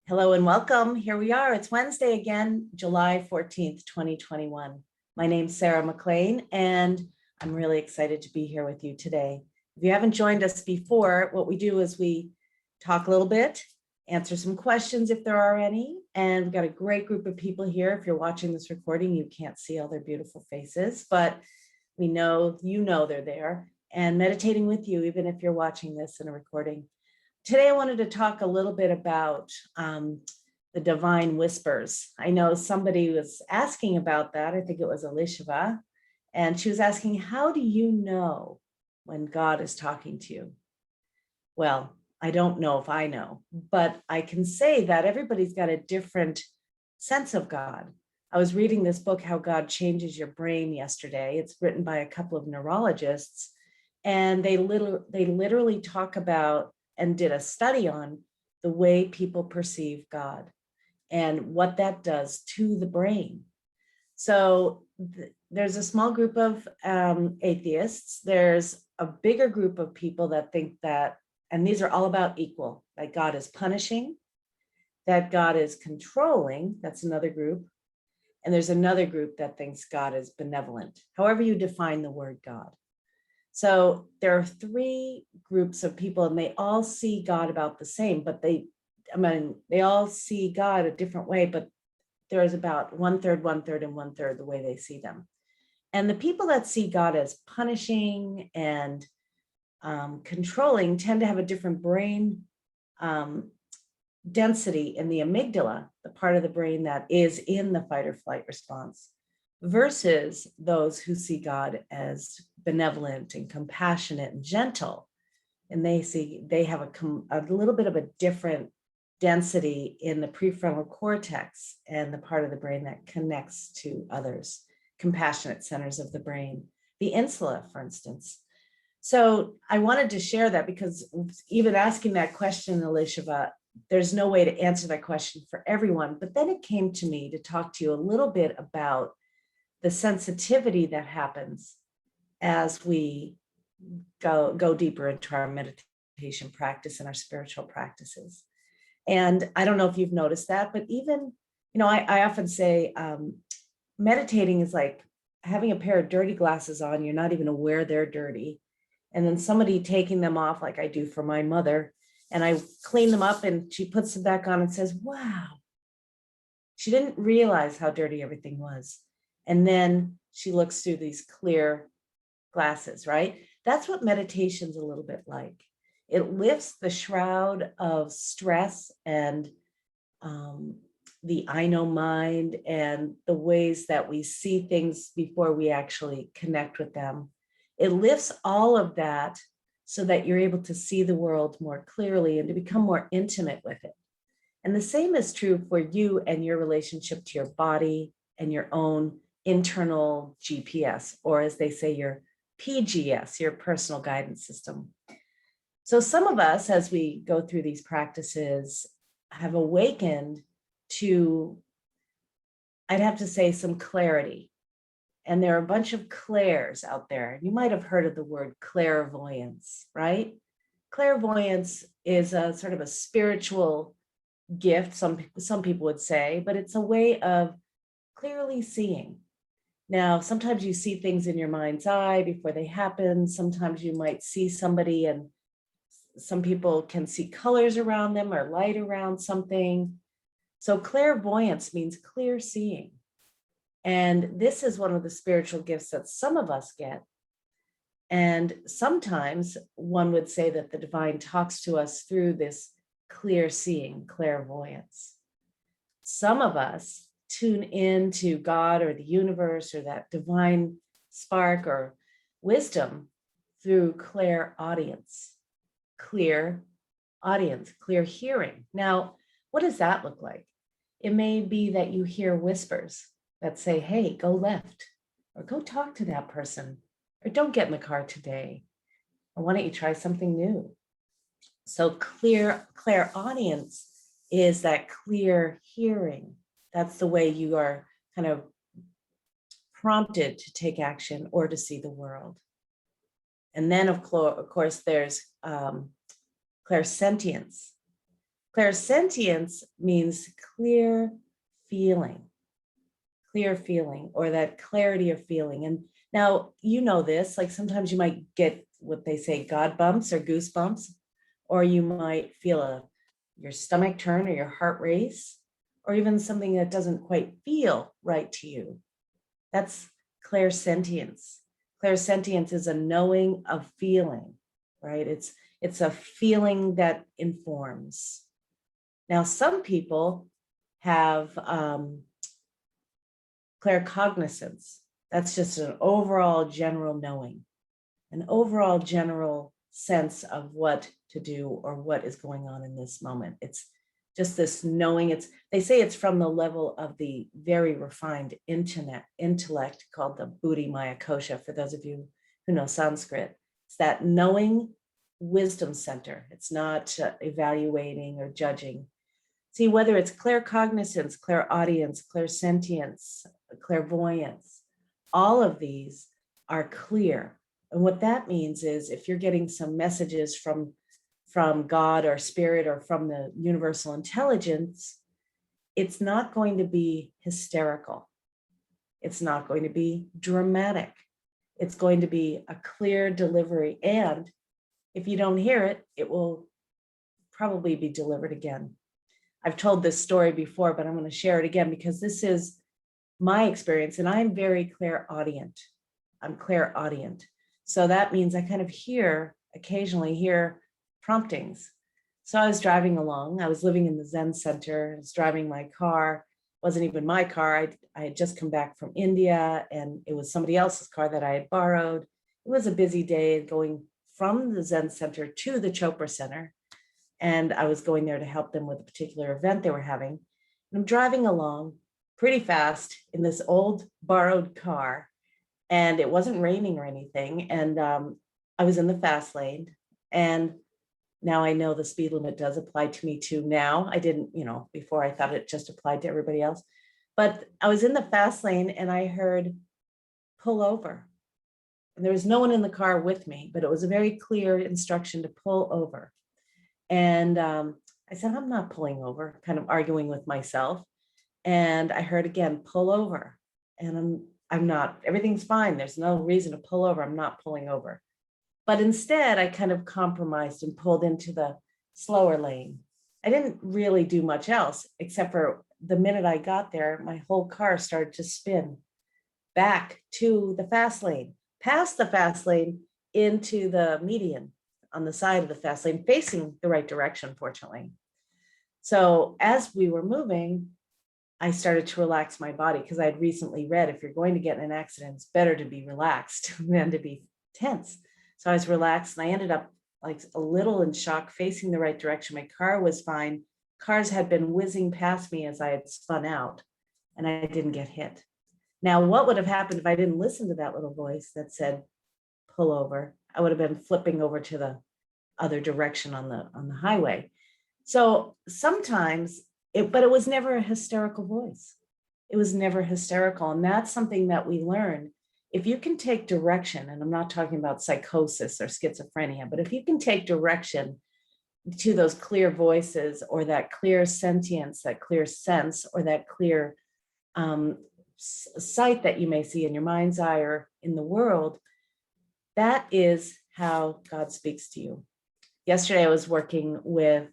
Hello and welcome. Here we are. It's Wednesday again, July 14th, 2021. My name's Sarah McLean, and I'm really excited to be here with you today. If you haven't joined us before, what we do is we talk a little bit, answer some questions if there are any, and we've got a great group of people here. If you're watching this recording, you can't see all their beautiful faces, but we know you know they're there and meditating with you, even if you're watching this in a recording. Today, I wanted to talk a little bit about the divine whispers. I know somebody was asking about that. I think it was Elisheva, and she was asking, how do you know when God is talking to you? Well, I don't know if I know, but I can say that everybody's got a different sense of God. I was reading this book, How God Changes Your Brain, yesterday. It's written by a couple of neurologists, and they literally talk about and did a study on the way people perceive God and what that does to the brain. So there's a small group of atheists. There's a bigger group of people that think that, and these are all about equal, that God is punishing, that God is controlling. That's another group. And there's another group that thinks God is benevolent, however you define the word God. So there are three groups of people, and they all see God about the same, but they all see God a different way, but there is about one third, and one third the way they see them. And the people that see God as punishing and controlling tend to have a different brain density in the amygdala, the part of the brain that is in the fight or flight response, versus those who see God as benevolent and compassionate and gentle. And they have a little bit of a different density in the prefrontal cortex and the part of the brain that connects to others, compassionate centers of the brain, the insula, for instance. So I wanted to share that because even asking that question, Elisheva, there's no way to answer that question for everyone. But then it came to me to talk to you a little bit about the sensitivity that happens as we go deeper into our meditation practice and our spiritual practices. And I don't know if you've noticed that, but even, I often say meditating is like having a pair of dirty glasses on. You're not even aware they're dirty. And then somebody taking them off, like I do for my mother, and I clean them up and she puts them back on and says, wow, she didn't realize how dirty everything was. And then she looks through these clear glasses, right? That's what meditation's a little bit like. It lifts the shroud of stress and the I know mind and the ways that we see things before we actually connect with them. It lifts all of that so that you're able to see the world more clearly and to become more intimate with it. And the same is true for you and your relationship to your body and your own internal GPS, or as they say, your PGS, your personal guidance system. So some of us, as we go through these practices, have awakened to, I'd have to say, some clarity. And there are a bunch of clairs out there. You might have heard of the word clairvoyance, right? Clairvoyance is a sort of a spiritual gift, some people would say, but it's a way of clearly seeing. Now, sometimes you see things in your mind's eye before they happen. Sometimes you might see somebody and some people can see colors around them or light around something. So clairvoyance means clear seeing. And this is one of the spiritual gifts that some of us get. And sometimes one would say that the divine talks to us through this clear seeing, clairvoyance. Some of us tune into God or the universe or that divine spark or wisdom through clairaudience, clear audience, clear hearing. Now, what does that look like? It may be that you hear whispers that say, hey, go left, or go talk to that person, or don't get in the car today, or why don't you try something new? So clairaudience is that clear hearing. That's the way you are kind of prompted to take action or to see the world. And then, of course, there's clairsentience. Clairsentience means clear feeling, or that clarity of feeling. And now, you know this, like sometimes you might get what they say, God bumps or goosebumps, or you might feel your stomach turn or your heart race, or even something that doesn't quite feel right to you. That's clairsentience. Clairsentience is a knowing of feeling, right? It's a feeling that informs. Now, some people have claircognizance. That's just an overall general knowing, an overall general sense of what to do or what is going on in this moment. It's just this knowing. They say it's from the level of the very refined intellect called the Buddhi Maya Kosha, for those of you who know Sanskrit. It's that knowing wisdom center. It's not evaluating or judging. See, whether it's claircognizance, clairaudience, clairsentience, clairvoyance, all of these are clear. And what that means is if you're getting some messages from God or spirit or from the universal intelligence, it's not going to be hysterical. It's not going to be dramatic. It's going to be a clear delivery. And if you don't hear it, it will probably be delivered again. I've told this story before, but I'm going to share it again because this is my experience, and I'm very clairaudient. I'm clairaudient. So that means I kind of occasionally hear promptings. So I was driving along. I was living in the Zen Center. I was driving my car. It wasn't even my car. I had just come back from India, and it was somebody else's car that I had borrowed. It was a busy day going from the Zen Center to the Chopra Center. And I was going there to help them with a particular event they were having. And I'm driving along pretty fast in this old borrowed car, and it wasn't raining or anything. And I was in the fast lane, and now I know the speed limit does apply to me too now. I didn't, before I thought it just applied to everybody else. But I was in the fast lane and I heard pull over. And there was no one in the car with me, but it was a very clear instruction to pull over. And I said, I'm not pulling over, kind of arguing with myself. And I heard again, pull over. And I'm not, everything's fine. There's no reason to pull over. I'm not pulling over. But instead, I kind of compromised and pulled into the slower lane. I didn't really do much else, except for the minute I got there, my whole car started to spin back to the fast lane, past the fast lane into the median on the side of the fast lane, facing the right direction, fortunately. So as we were moving, I started to relax my body because I had recently read, if you're going to get in an accident, it's better to be relaxed than to be tense. So I was relaxed, and I ended up like a little in shock, facing the right direction. My car was fine. Cars had been whizzing past me as I had spun out, and I didn't get hit. Now, what would have happened if I didn't listen to that little voice that said, pull over? I would have been flipping over to the other direction on the highway. So sometimes, but it was never a hysterical voice. It was never hysterical. And that's something that we learn. If you can take direction, and I'm not talking about psychosis or schizophrenia, but if you can take direction to those clear voices or that clear sentience, that clear sense, or that clear sight that you may see in your mind's eye or in the world, that is how God speaks to you. Yesterday, I was working with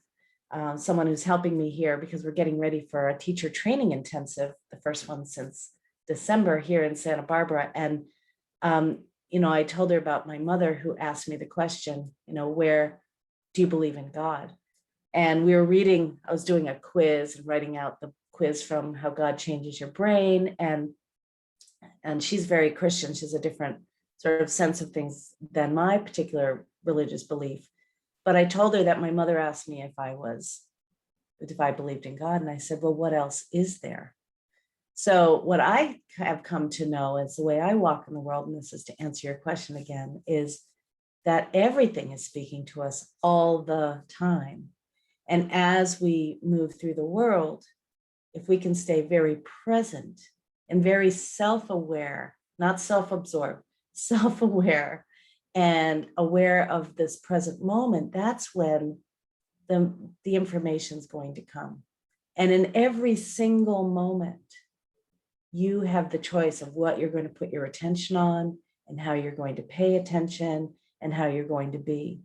someone who's helping me here because we're getting ready for a teacher training intensive, the first one since December here in Santa Barbara. And, I told her about my mother who asked me the question, where do you believe in God? And we were reading, I was doing a quiz and writing out the quiz from How God Changes Your Brain. And she's very Christian. She has a different sort of sense of things than my particular religious belief. But I told her that my mother asked me if I believed in God. And I said, well, what else is there? So what I have come to know is the way I walk in the world, and this is to answer your question again, is that everything is speaking to us all the time. And as we move through the world, if we can stay very present and very self-aware, not self-absorbed, self-aware, and aware of this present moment, that's when the information is going to come. And in every single moment, you have the choice of what you're going to put your attention on and how you're going to pay attention and how you're going to be.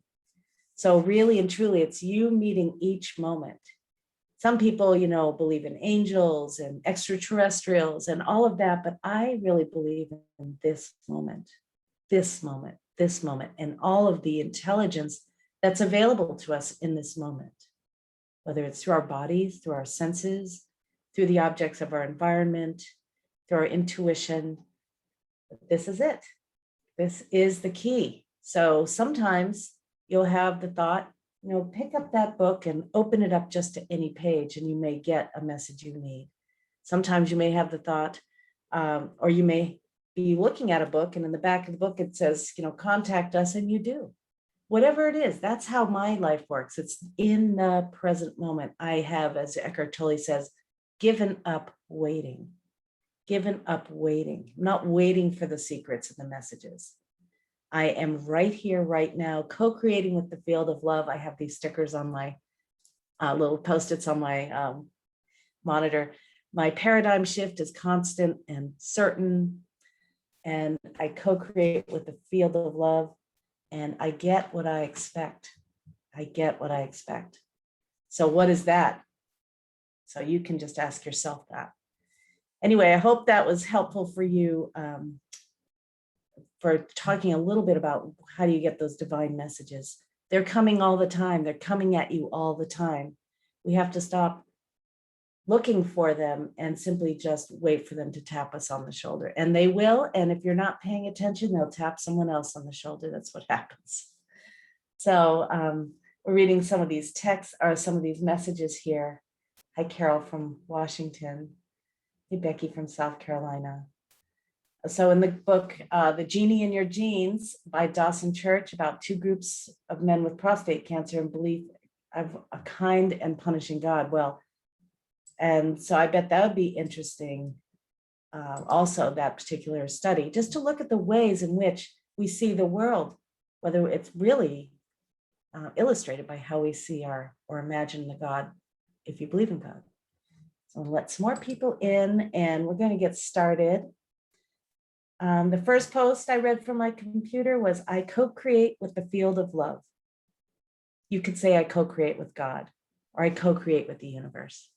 So really and truly, it's you meeting each moment. Some people, believe in angels and extraterrestrials and all of that, but I really believe in this moment, and all of the intelligence that's available to us in this moment, whether it's through our bodies, through our senses, through the objects of our environment, through our intuition. This is it. This is the key. So sometimes you'll have the thought, pick up that book and open it up just to any page, and you may get a message you need. Sometimes you may have the thought, or you may be looking at a book, and in the back of the book, it says, contact us, and you do. Whatever it is, that's how my life works. It's in the present moment. I have, as Eckhart Tolle says, given up waiting. Given up waiting. I'm not waiting for the secrets and the messages. I am right here, right now, co-creating with the field of love. I have these stickers on my little Post-its on my monitor. My paradigm shift is constant and certain, and I co-create with the field of love, and I get what I expect. I get what I expect. So what is that? So you can just ask yourself that. Anyway, I hope that was helpful for you, for talking a little bit about how do you get those divine messages. They're coming all the time. They're coming at you all the time. We have to stop looking for them and simply just wait for them to tap us on the shoulder. And they will. And if you're not paying attention, they'll tap someone else on the shoulder. That's what happens. So we're reading some of these texts or some of these messages here. Hi, Carol from Washington. Hey, Becky from South Carolina. So in the book, The Genie in Your Genes by Dawson Church, about two groups of men with prostate cancer and belief of a kind and punishing God. Well, and so I bet that would be interesting, also that particular study, just to look at the ways in which we see the world, whether it's really illustrated by how we see or imagine the God, if you believe in God. So let some more people in, and we're going to get started. The first post I read from my computer was, I co-create with the field of love. You could say I co-create with God, or I co-create with the universe.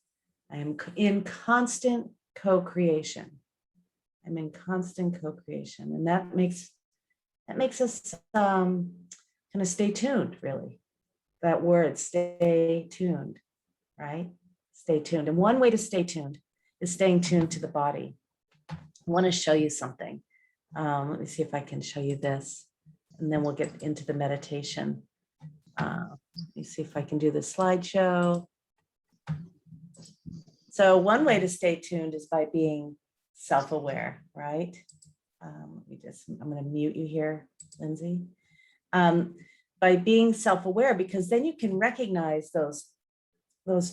I am in constant co-creation. I'm in constant co-creation. And that makes us kind of stay tuned, really. That word, stay tuned, right? Stay tuned. And one way to stay tuned is staying tuned to the body. I want to show you something. Let me see if I can show you this, and then we'll get into the meditation. Let me see if I can do the slideshow. So one way to stay tuned is by being self-aware, right? I'm going to mute you here, Lindsay. By being self-aware, because then you can recognize those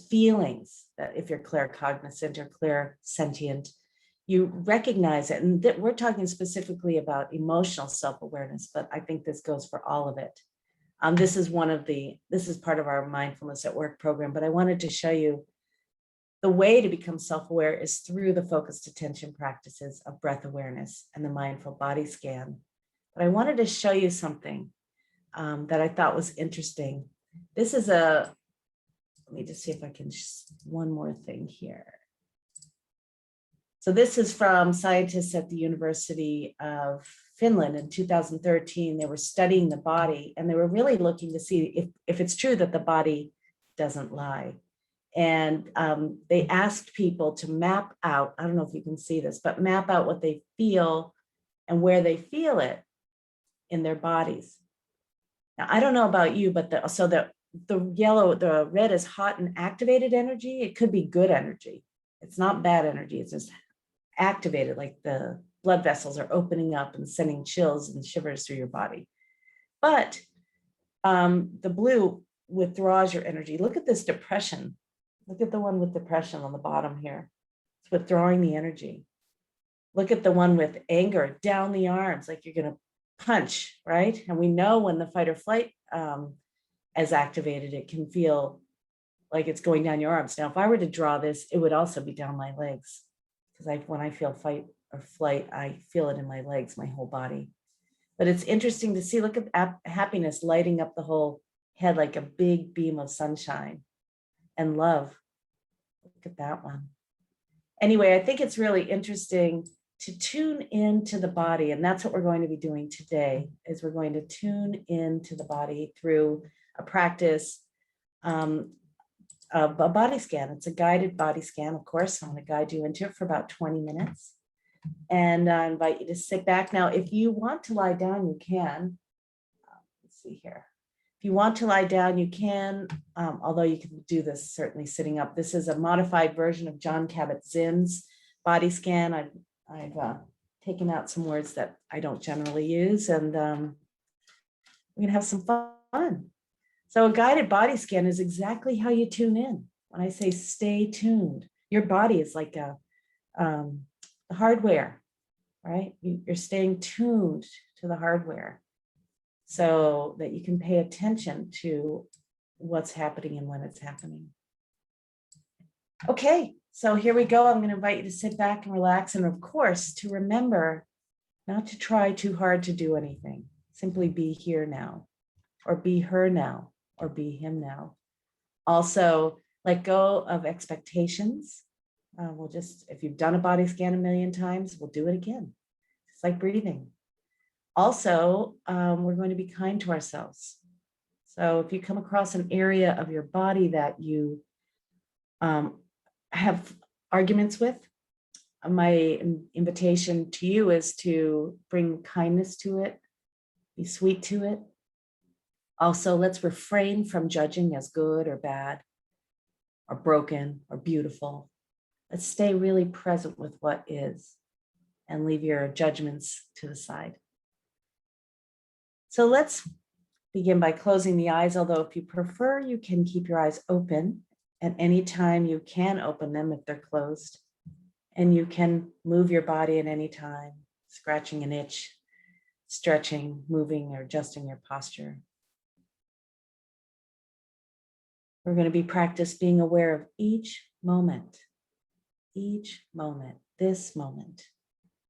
feelings that if you're claircognizant or clairsentient, you recognize it. And we're talking specifically about emotional self-awareness, but I think this goes for all of it. This is part of our Mindfulness at Work program, but I wanted to show you the way to become self-aware is through the focused attention practices of breath awareness and the mindful body scan. But I wanted to show you something that I thought was interesting. This is let me just see if I can, one more thing here. So this is from scientists at the University of Finland in 2013. They were studying the body, and they were really looking to see if it's true that the body doesn't lie. And they asked people to map out, I don't know if you can see this, but map out what they feel and where they feel it in their bodies. Now, I don't know about you, but the red is hot and activated energy. It could be good energy. It's not bad energy. It's just activated, like the blood vessels are opening up and sending chills and shivers through your body. But the blue withdraws your energy. Look at this depression. Look at the one with depression on the bottom here. It's withdrawing the energy. Look at the one with anger, down the arms, like you're going to punch, right? And we know when the fight or flight is activated, it can feel like it's going down your arms. Now, if I were to draw this, it would also be down my legs, because when I feel fight or flight, I feel it in my legs, my whole body. But it's interesting to see, look at happiness lighting up the whole head like a big beam of sunshine, and love. Look at that one. Anyway, I think it's really interesting to tune into the body. And that's what we're going to be doing today, is we're going to tune into the body through a practice of a body scan. It's a guided body scan, of course. I'm going to guide you into it for about 20 minutes. And I invite you to sit back. Now, if you want to lie down, you can. Let's see here. If you want to lie down, you can, although you can do this certainly sitting up. This is a modified version of John Kabat-Zinn's body scan. I've taken out some words that I don't generally use, and we're going to have some fun. So a guided body scan is exactly how you tune in. When I say stay tuned, your body is like a hardware, right? You're staying tuned to the hardware so that you can pay attention to what's happening and when it's happening. Okay, so here we go. I'm going to invite you to sit back and relax. And of course, to remember not to try too hard to do anything. Simply be here now, or be her now, or be him now. Also, let go of expectations. We'll just, if you've done a body scan a million times, we'll do it again. It's like breathing. Also, we're going to be kind to ourselves. So if you come across an area of your body that you have arguments with, my invitation to you is to bring kindness to it, be sweet to it. Also, let's refrain from judging as good or bad, or broken or beautiful. Let's stay really present with what is and leave your judgments to the side. So let's begin by closing the eyes, although if you prefer, you can keep your eyes open at any time. You can open them if they're closed, and you can move your body at any time, scratching an itch, stretching, moving, or adjusting your posture. We're going to be practice being aware of each moment, this moment,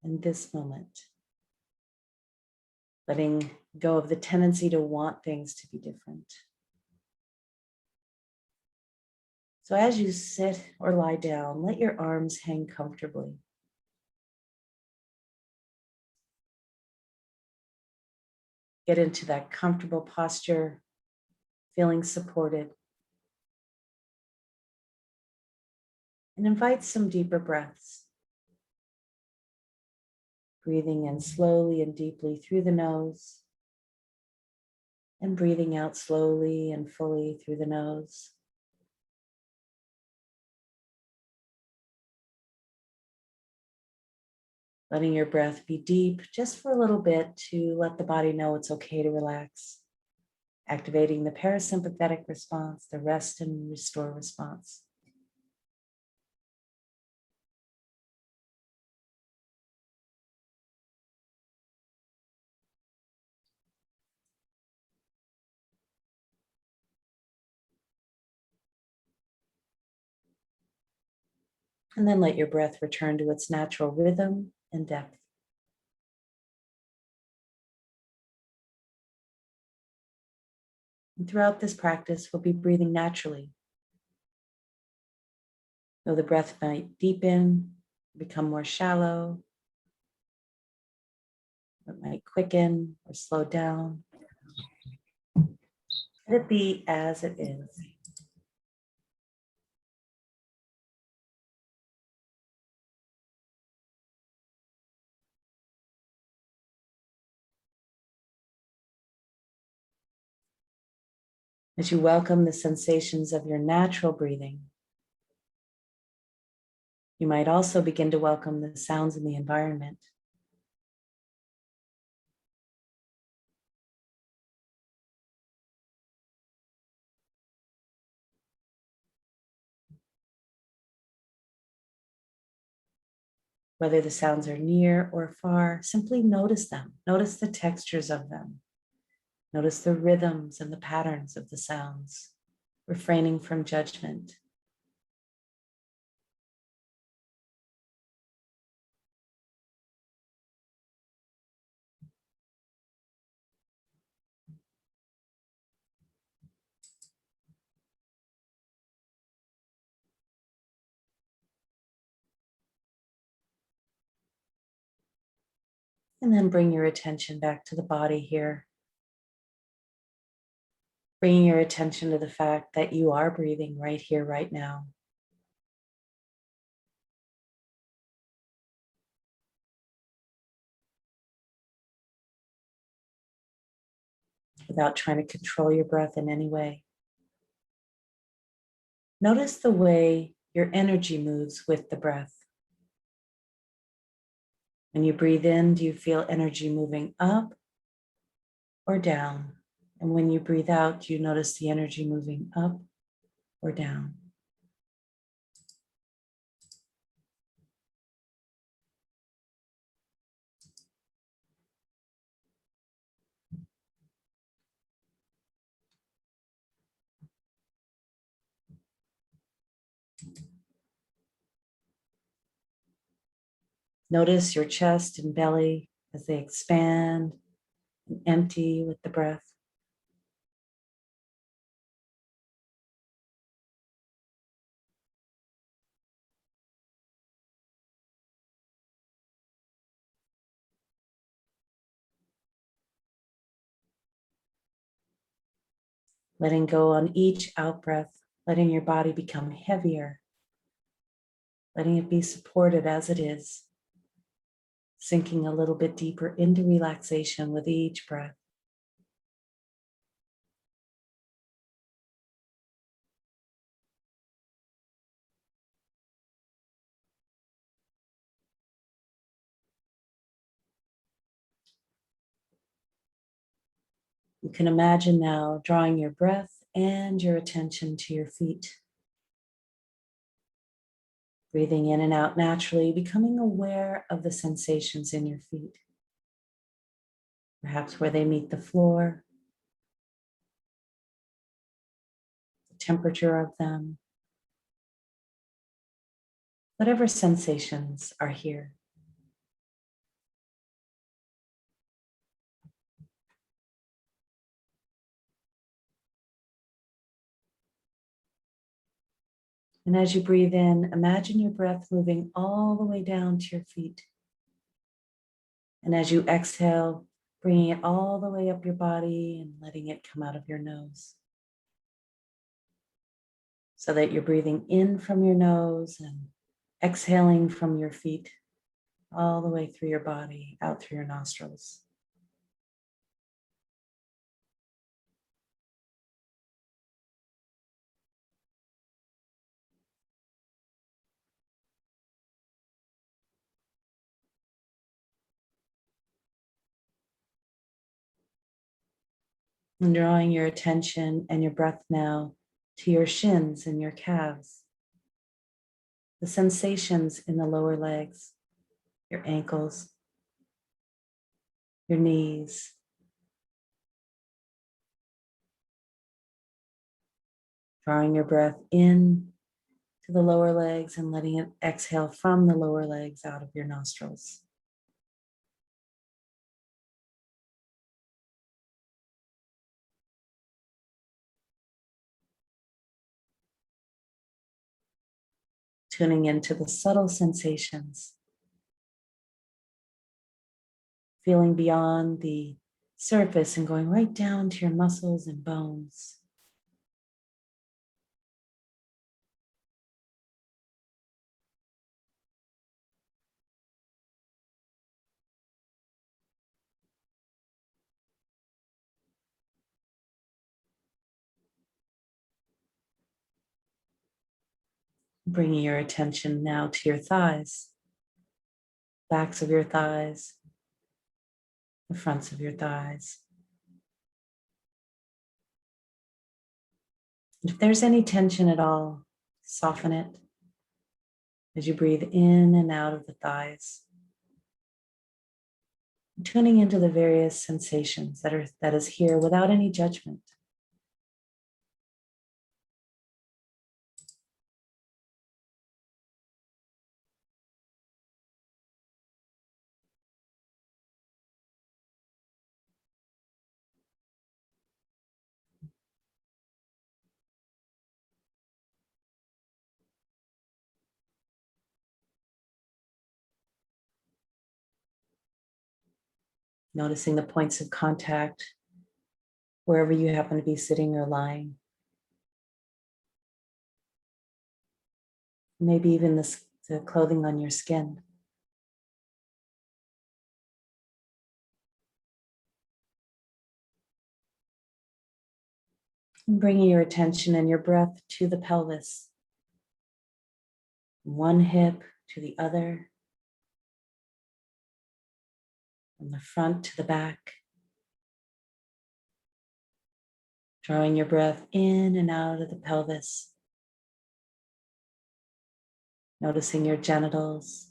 and this moment. Letting go of the tendency to want things to be different. So as you sit or lie down, let your arms hang comfortably. Get into that comfortable posture, feeling supported. And invite some deeper breaths. Breathing in slowly and deeply through the nose, and breathing out slowly and fully through the nose. Letting your breath be deep just for a little bit to let the body know it's okay to relax. Activating the parasympathetic response, the rest and restore response. And then let your breath return to its natural rhythm and depth. And throughout this practice, we'll be breathing naturally. Though the breath might deepen, become more shallow, it might quicken or slow down. Let it be as it is. As you welcome the sensations of your natural breathing, you might also begin to welcome the sounds in the environment. Whether the sounds are near or far, simply notice them. Notice the textures of them. Notice the rhythms and the patterns of the sounds. refraining from judgment. And then bring your attention back to the body here. Bringing your attention to the fact that you are breathing right here, right now. Without trying to control your breath in any way. Notice the way your energy moves with the breath. When you breathe in, do you feel energy moving up or down? And when you breathe out, do you notice the energy moving up or down? Notice your chest and belly as they expand and empty with the breath. Letting go on each out breath, letting your body become heavier, letting it be supported as it is, sinking a little bit deeper into relaxation with each breath. You can imagine now drawing your breath and your attention to your feet. Breathing in and out naturally, becoming aware of the sensations in your feet. Perhaps where they meet the floor, the temperature of them, whatever sensations are here. And as you breathe in, imagine your breath moving all the way down to your feet. And as you exhale, bringing it all the way up your body and letting it come out of your nose. So that you're breathing in from your nose and exhaling from your feet all the way through your body, out through your nostrils. And drawing your attention and your breath now to your shins and your calves. The sensations in the lower legs, your ankles, your knees. Drawing your breath in to the lower legs and letting it exhale from the lower legs out of your nostrils. Tuning into the subtle sensations. Feeling beyond the surface and going right down to your muscles and bones. Bringing your attention now to your thighs, backs of your thighs, the fronts of your thighs. If there's any tension at all, soften it as you breathe in and out of the thighs. Tuning into the various sensations that is here without any judgment. Noticing the points of contact wherever you happen to be sitting or lying. Maybe even the clothing on your skin. And bringing your attention and your breath to the pelvis. One hip to the other. From the front to the back. Drawing your breath in and out of the pelvis. Noticing your genitals.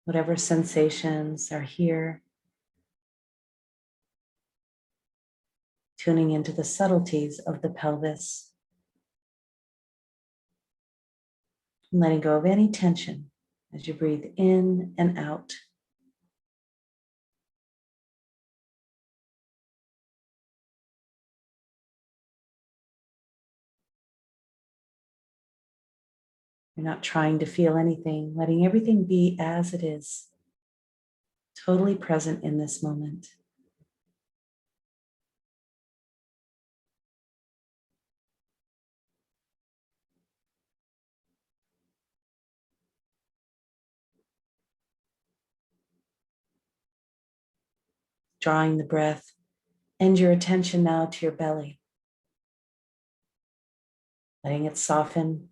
Whatever sensations are here. Tuning into the subtleties of the pelvis. And letting go of any tension as you breathe in and out. You're not trying to feel anything, letting everything be as it is, totally present in this moment. Drawing the breath and your attention now to your belly, letting it soften,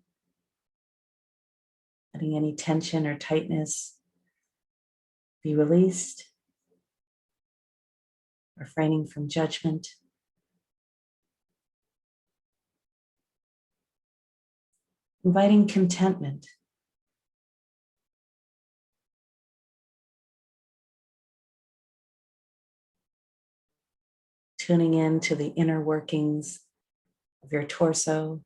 letting any tension or tightness be released, refraining from judgment. Inviting contentment. Tuning in to the inner workings of your torso.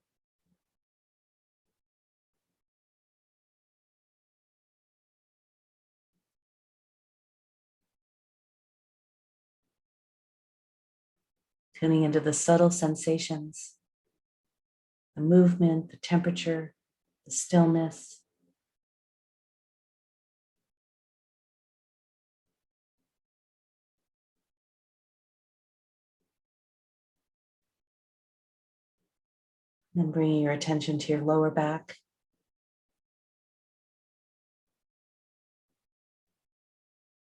Tuning into the subtle sensations, the movement, the temperature, the stillness. Then bringing your attention to your lower back.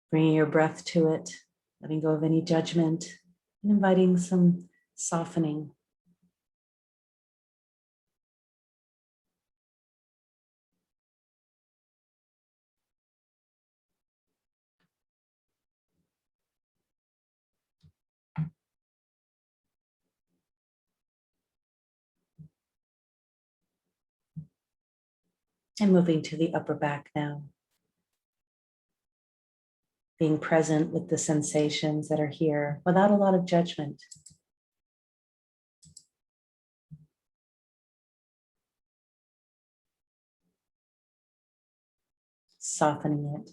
Bringing your breath to it, letting go of any judgment, and inviting some softening. And moving to the upper back now. Being present with the sensations that are here without a lot of judgment. Softening it.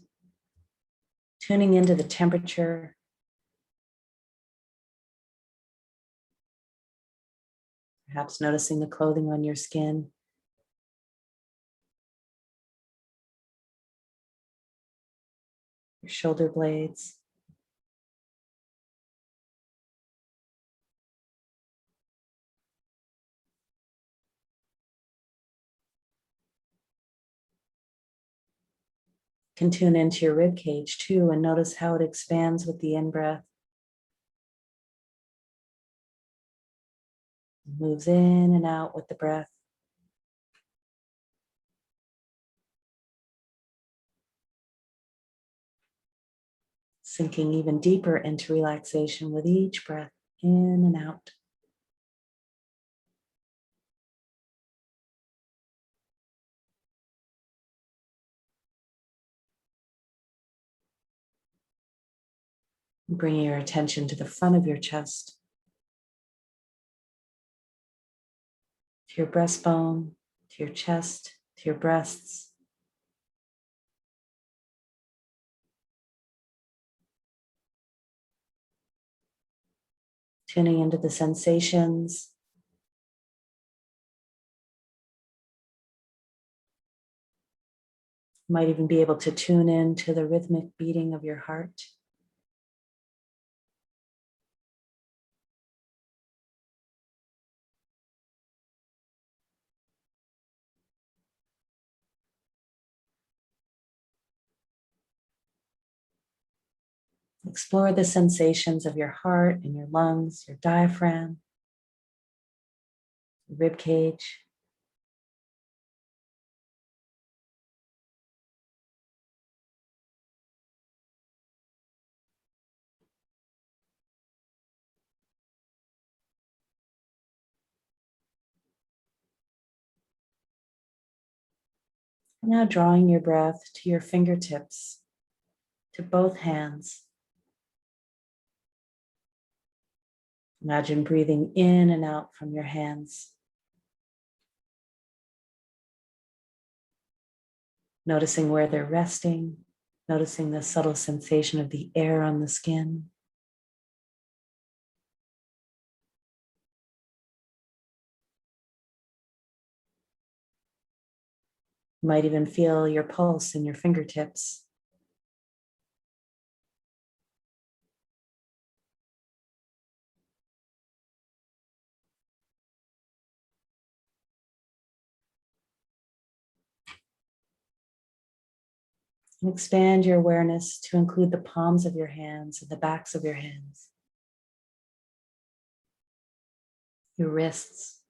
Tuning into the temperature. Perhaps noticing the clothing on your skin. Your shoulder blades. Can tune into your rib cage too and notice how it expands with the in-breath. Moves in and out with the breath. Sinking even deeper into relaxation with each breath in and out. Bringing your attention to the front of your chest, to your breastbone, to your chest, to your breasts. Tuning into the sensations. You might even be able to tune in to the rhythmic beating of your heart. Explore the sensations of your heart and your lungs, your diaphragm, your rib cage. And now drawing your breath to your fingertips, to both hands. Imagine breathing in and out from your hands. Noticing where they're resting, noticing the subtle sensation of the air on the skin. You might even feel your pulse in your fingertips. And expand your awareness to include the palms of your hands and the backs of your hands, your wrists,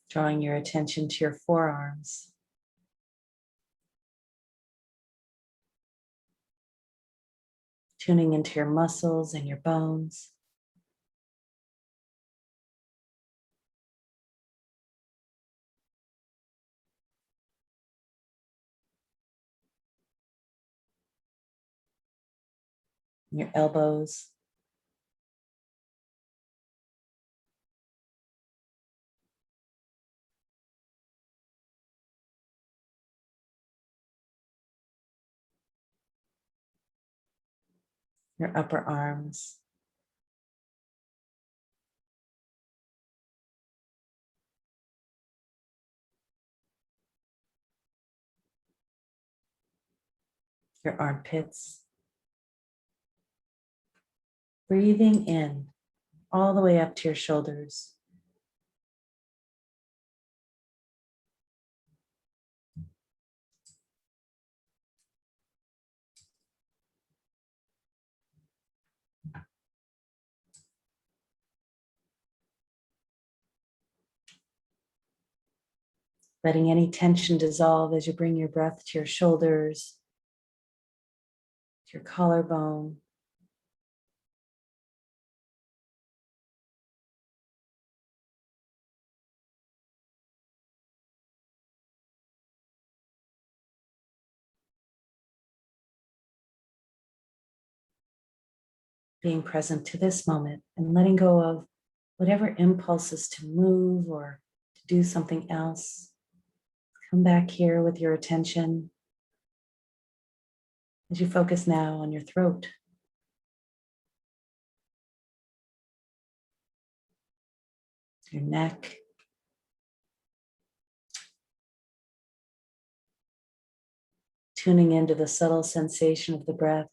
drawing your attention to your forearms. Tuning into your muscles and your bones. Your elbows. Your upper arms. Your armpits. Breathing in all the way up to your shoulders. Letting any tension dissolve as you bring your breath to your shoulders, to your collarbone. Being present to this moment and letting go of whatever impulses to move or to do something else. Come back here with your attention as you focus now on your throat. Your neck. Tuning into the subtle sensation of the breath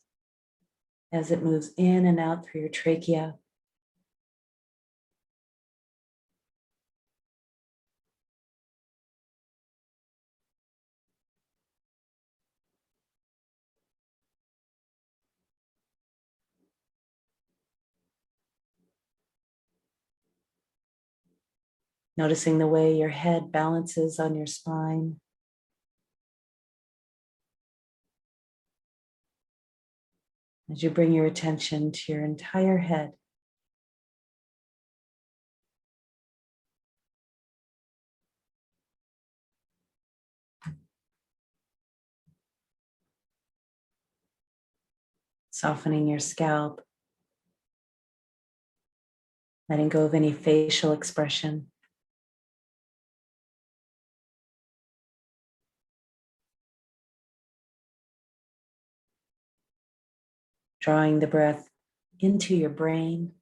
as it moves in and out through your trachea. Noticing the way your head balances on your spine. As you bring your attention to your entire head. Softening your scalp. Letting go of any facial expression. drawing the breath into your brain.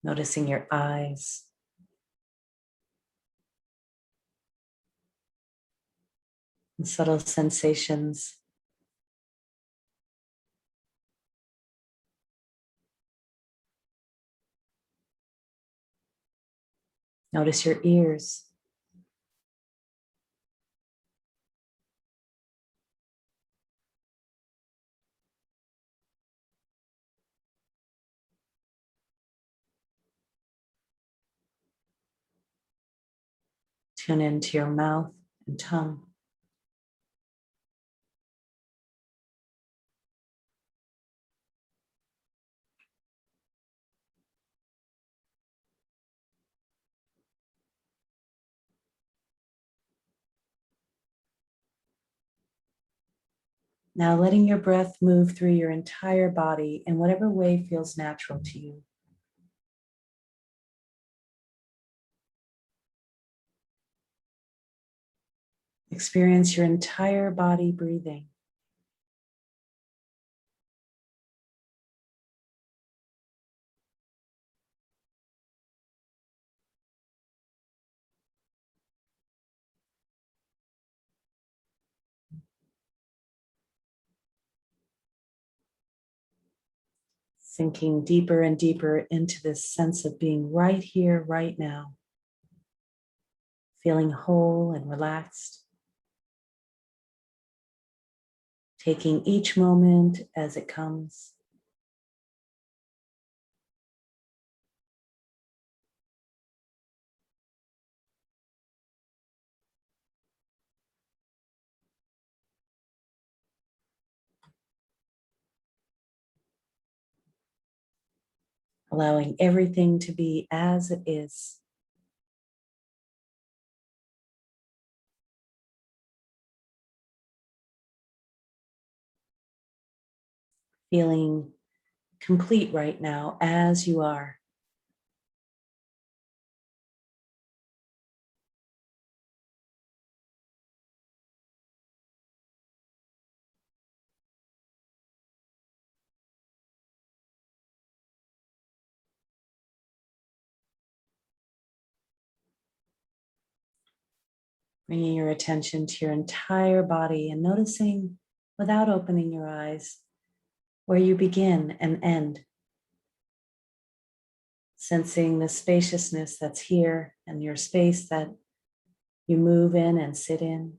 Noticing your eyes. And subtle sensations. Notice your ears. Tune into your mouth and tongue. Now letting your breath move through your entire body in whatever way feels natural to you. Experience your entire body breathing. Sinking deeper and deeper into this sense of being right here, right now. Feeling whole and relaxed. Taking each moment as it comes. Allowing everything to be as it is. Feeling complete right now as you are. Bringing your attention to your entire body and noticing, without opening your eyes, where you begin and end. Sensing the spaciousness that's here and your space that you move in and sit in.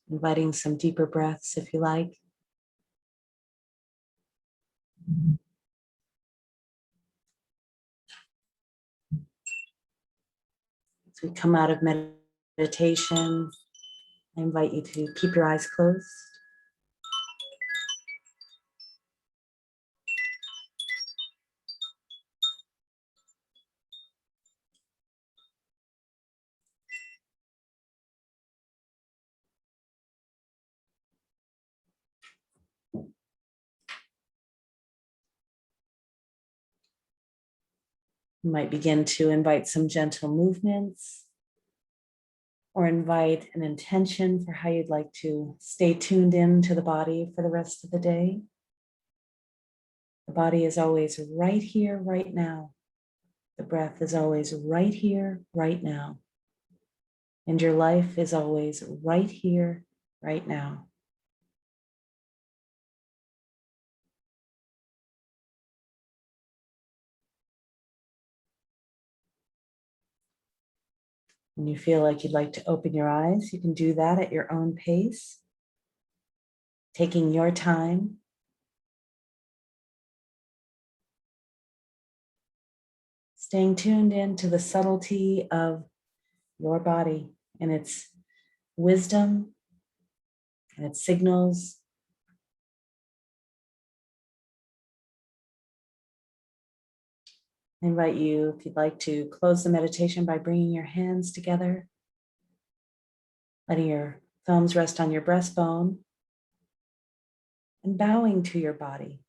Inviting some deeper breaths if you like. As we come out of meditation, I invite you to keep your eyes closed. You might begin to invite some gentle movements or invite an intention for how you'd like to stay tuned in to the body for the rest of the day. The body is always right here, right now. The breath is always right here, right now. And your life is always right here, right now. When you feel like you'd like to open your eyes, you can do that at your own pace, taking your time. Staying tuned into the subtlety of your body and its wisdom and its signals. I invite you, if you'd like, to close the meditation by bringing your hands together, letting your thumbs rest on your breastbone, and bowing to your body,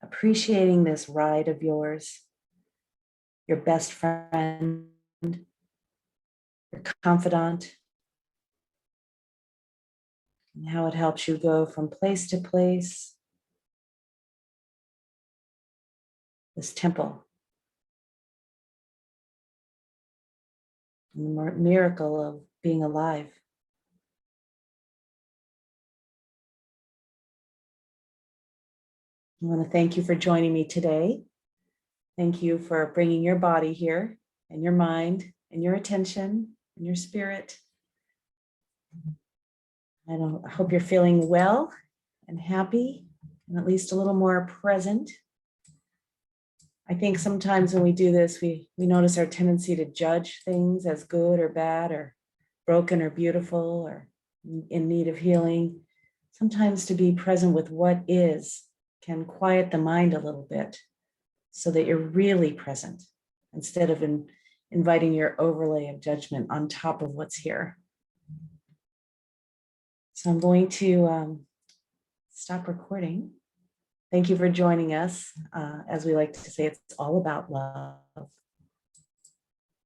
appreciating this ride of yours, your best friend, your confidant, and how it helps you go from place to place, this temple, and the miracle of being alive. I want to thank you for joining me today. Thank you for bringing your body here and your mind and your attention and your spirit. I hope you're feeling well and happy and at least a little more present. I think sometimes when we do this, we notice our tendency to judge things as good or bad or broken or beautiful or in need of healing. Sometimes to be present with what is can quiet the mind a little bit so that you're really present instead of inviting your overlay of judgment on top of what's here. So I'm going to stop recording. Thank you for joining us. As we like to say, it's all about love.